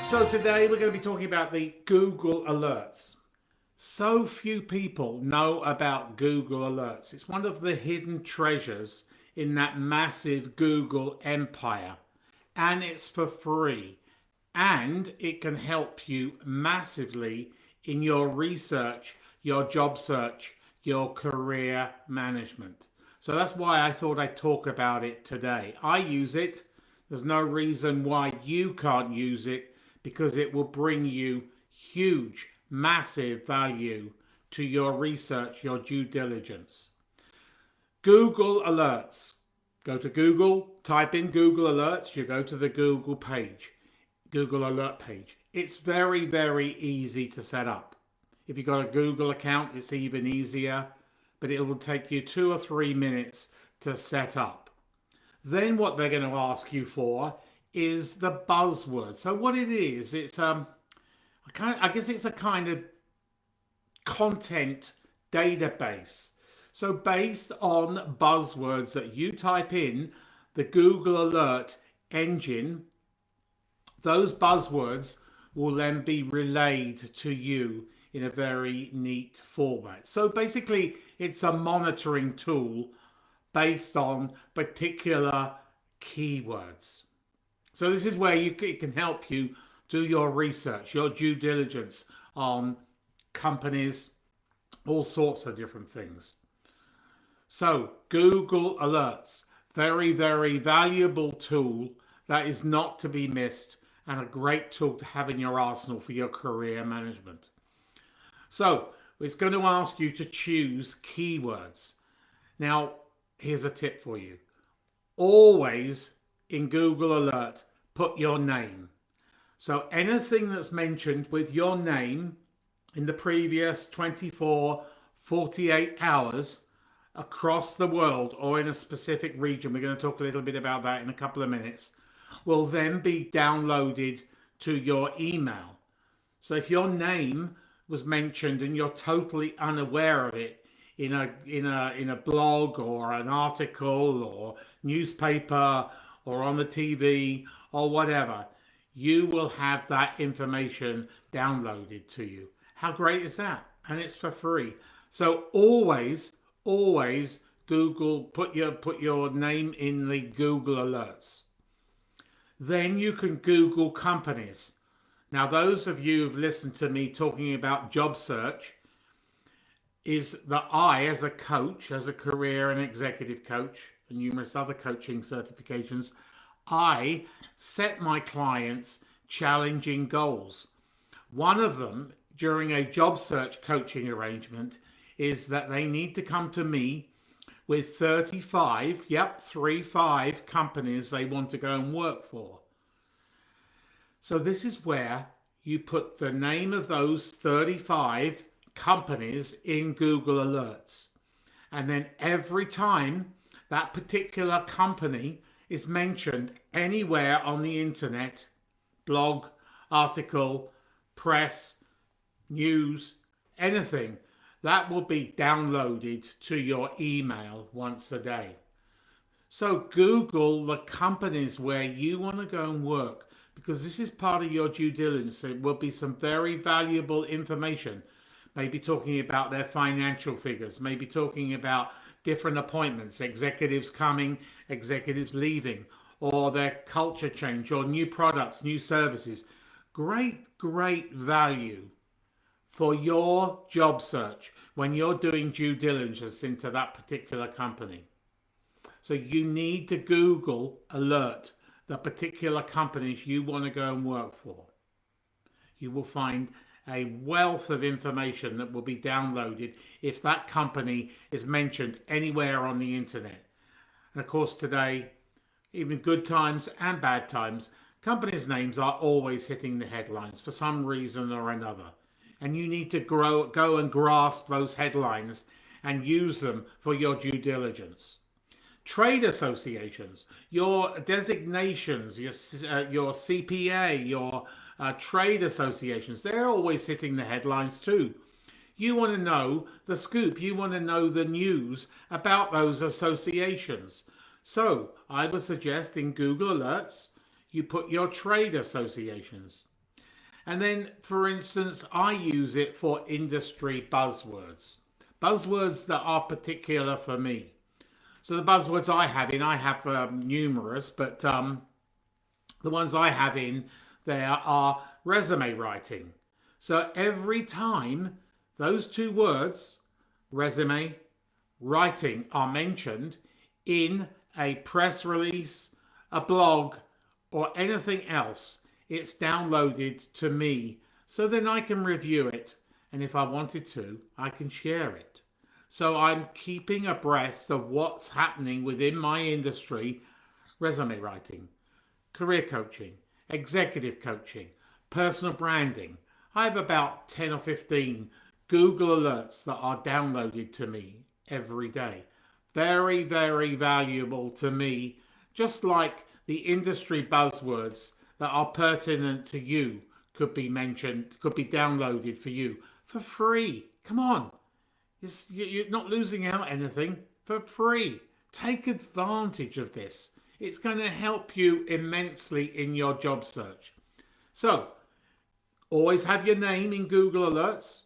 So today we're going to be talking about the Google Alerts. So few people know about Google Alerts. It's one of the hidden treasures in that massive Google empire, and it's for free, and it can help you massively in your research, your job search, your career management. So that's why I thought I'd talk about it today. I use it. There's no reason why you can't use it, because it will bring you huge, massive value to your research, your due diligence. Google Alerts. Go to Google, type in Google Alerts, you go to the Google page, Google Alert page. It's very, very easy to set up. If you've got a Google account, it's even easier, but it will take you 2 or 3 minutes to set up. Then what they're going to ask you for is the buzzword. So what it is, it's I guess it's a kind of content database. So based on buzzwords that you type in the Google Alert engine, those buzzwords will then be relayed to you in a very neat format. So basically it's a monitoring tool based on particular keywords. So this is where it can help you do your research, your due diligence on companies, all sorts of different things. So Google Alerts, very, very valuable tool that is not to be missed, and a great tool to have in your arsenal for your career management. So it's going to ask you to choose keywords. Now, here's a tip for you. Always in Google Alert, put your name. So anything that's mentioned with your name in the previous 24, 48 hours across the world or in a specific region, we're going to talk a little bit about that in a couple of minutes, will then be downloaded to your email. So if your name was mentioned and you're totally unaware of it in a blog or an article or newspaper or on the TV or whatever, you will have that information downloaded to you. How great is that? And it's for free. So always Google, put your name in the Google Alerts. Then you can Google companies. Now, those of you who've listened to me talking about job search, is that I, as a coach, as a career and executive coach, and numerous other coaching certifications, I set my clients challenging goals. One of them during a job search coaching arrangement is that they need to come to me with 35 companies they want to go and work for. So this is where you put the name of those 35 companies in Google Alerts. And then every time that particular company is mentioned anywhere on the internet, blog, article, press, news, anything, that will be downloaded to your email once a day. So Google the companies where you want to go and work, because this is part of your due diligence. It will be some very valuable information, maybe talking about their financial figures, maybe talking about different appointments, executives coming, executives leaving, or their culture change, or new products, new services. Great value for your job search when you're doing due diligence into that particular company. So you need to Google Alert the particular companies you want to go and work for. You will find a wealth of information that will be downloaded if that company is mentioned anywhere on the internet. And of course today, even good times and bad times, companies' names are always hitting the headlines for some reason or another. And you need to go and grasp those headlines and use them for your due diligence. Trade associations, your designations, your CPA, your trade associations, they're always hitting the headlines too. You want to know the scoop. You want to know the news about those associations. So I would suggest in Google Alerts, you put your trade associations. And then, for instance, I use it for industry buzzwords, buzzwords that are particular for me. So the buzzwords I have numerous, but the ones I have in there are resume writing. So every time those two words, resume, writing, are mentioned in a press release, a blog, or anything else, it's downloaded to me so then I can review it. And if I wanted to, I can share it. So I'm keeping abreast of what's happening within my industry: resume writing, career coaching, executive coaching, personal branding. I have about 10 or 15 Google alerts that are downloaded to me every day. Very, very valuable to me, just like the industry buzzwords that are pertinent to you could be mentioned, could be downloaded for you for free. Come on. You're not losing out anything, for free. Take advantage of this. It's going to help you immensely in your job search. So, always have your name in Google Alerts.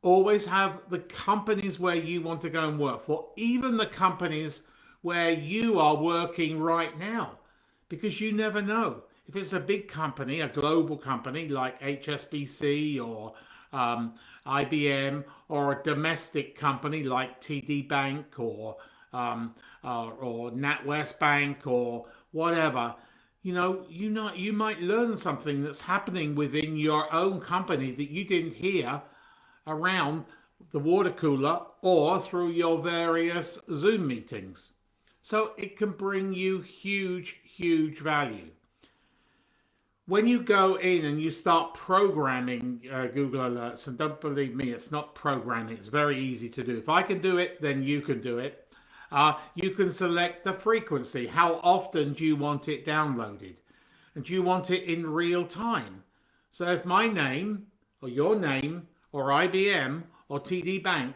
Always have the companies where you want to go and work for, even the companies where you are working right now, because you never know. If it's a big company, a global company like HSBC or IBM, or a domestic company like TD Bank or NatWest Bank or whatever, you might learn something that's happening within your own company that you didn't hear around the water cooler or through your various Zoom meetings. So it can bring you huge, huge value. When you go in and you start programming Google Alerts, and don't believe me, it's not programming, it's very easy to do. If I can do it, then you can do it. You can select the frequency. How often do you want it downloaded? And do you want it in real time? So if my name, or your name, or IBM, or TD Bank,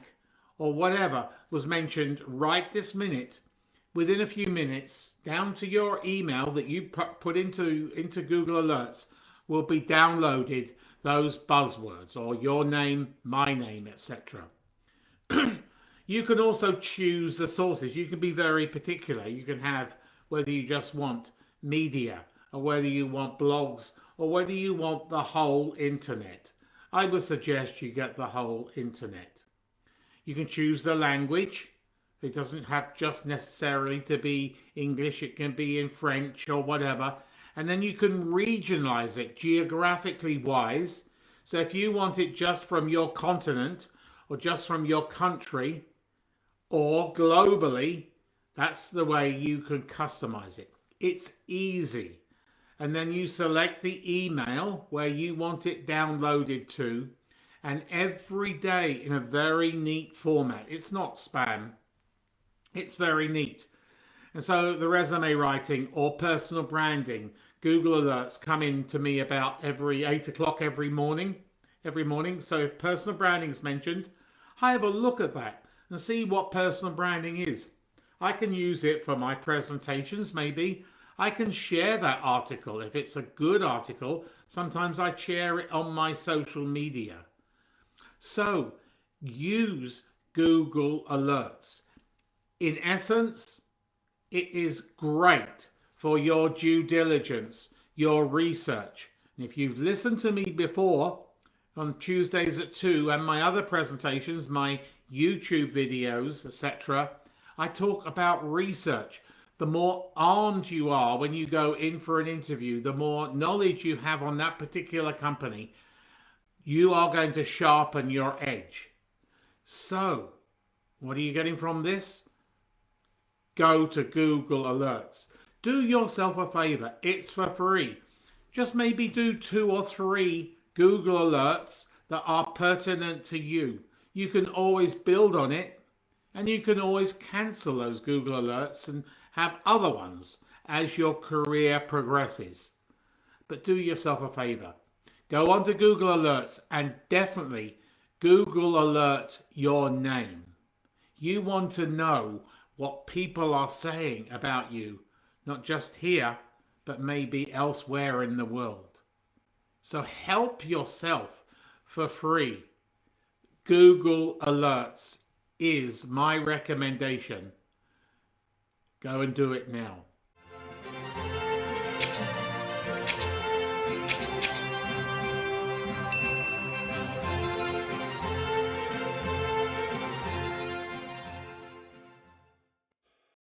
or whatever was mentioned right this minute, within a few minutes, down to your email that you put into Google Alerts, will be downloaded those buzzwords, or your name, my name, etc. You can also choose the sources. You can be very particular. You can have whether you just want media, or whether you want blogs, or whether you want the whole internet. I would suggest you get the whole internet. You can choose the language. It doesn't have just necessarily to be English. It can be in French or whatever. And then you can regionalize it geographically wise. So if you want it just from your continent, or just from your country, or globally, that's the way you can customize it. It's easy. And then you select the email where you want it downloaded to, and every day in a very neat format. It's not spam. It's very neat. And so the resume writing or personal branding, Google Alerts come in to me about every 8 o'clock every morning. So if personal branding is mentioned, I have a look at that and see what personal branding is. I can use it for my presentations, maybe. I can share that article if it's a good article. Sometimes I share it on my social media. So use Google Alerts. In essence, it is great for your due diligence, your research. And if you've listened to me before on Tuesdays at 2 and my other presentations, my YouTube videos, etc., I talk about research. The more armed you are when you go in for an interview, the more knowledge you have on that particular company, you are going to sharpen your edge. So, what are you getting from this? Go to Google Alerts. Do yourself a favor. It's for free. Just maybe do 2 or 3 Google Alerts that are pertinent to you. You can always build on it, and you can always cancel those Google Alerts and have other ones as your career progresses. But do yourself a favor. Go on to Google Alerts and definitely Google Alert your name. You want to know what people are saying about you, not just here, but maybe elsewhere in the world. So help yourself for free. Google Alerts is my recommendation. Go and do it now.